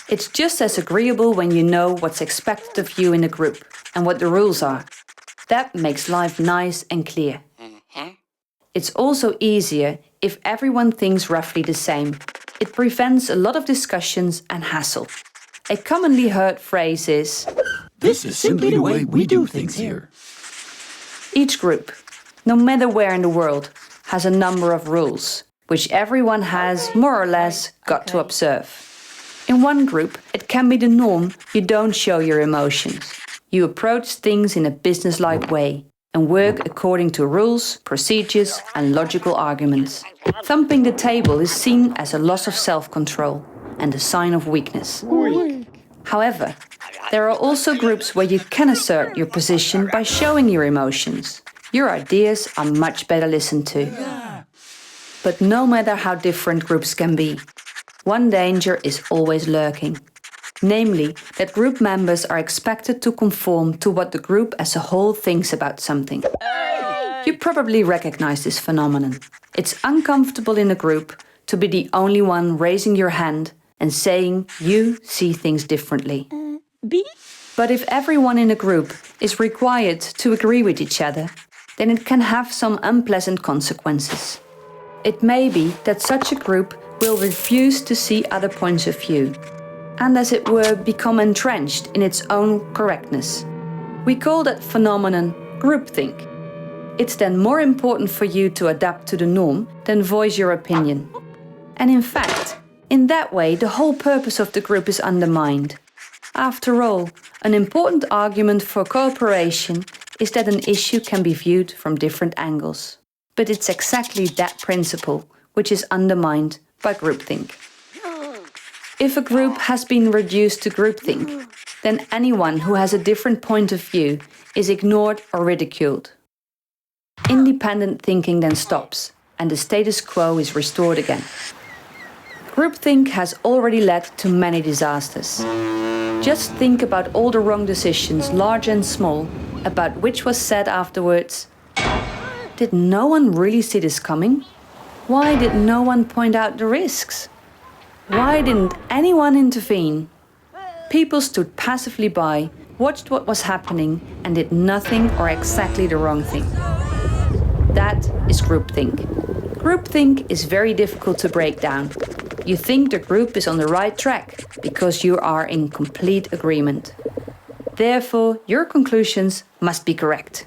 It's just as agreeable when you know what's expected of you in a group and what the rules are. That makes life nice and clear. It's also easier if everyone thinks roughly the same. It prevents a lot of discussions and hassle. A commonly heard phrase is, "This is simply the way we do things here." Each group, no matter where in the world, has a number of rules, which everyone has more or less got to observe. In one group, it can be the norm you don't show your emotions. You approach things in a businesslike way and work according to rules, procedures and logical arguments. Thumping the table is seen as a loss of self-control and a sign of weakness. However, there are also groups where you can assert your position by showing your emotions. Your ideas are much better listened to. But no matter how different groups can be, one danger is always lurking. Namely, that group members are expected to conform to what the group as a whole thinks about something. You probably recognize this phenomenon. It's uncomfortable in a group to be the only one raising your hand and saying you see things differently. But if everyone in a group is required to agree with each other, then it can have some unpleasant consequences. It may be that such a group will refuse to see other points of view, and as it were become entrenched in its own correctness. We call that phenomenon groupthink. It's then more important for you to adapt to the norm than voice your opinion. And in fact, in that way the whole purpose of the group is undermined. After all, an important argument for cooperation is that an issue can be viewed from different angles. But it's exactly that principle which is undermined by groupthink. If a group has been reduced to groupthink, then anyone who has a different point of view is ignored or ridiculed. Independent thinking then stops, and the status quo is restored again. Groupthink has already led to many disasters. Just think about all the wrong decisions, large and small, about which was said afterwards. Did no one really see this coming? Why did no one point out the risks? Why didn't anyone intervene? People stood passively by, watched what was happening, and did nothing or exactly the wrong thing. That is groupthink. Groupthink is very difficult to break down. You think the group is on the right track because you are in complete agreement. Therefore, your conclusions must be correct.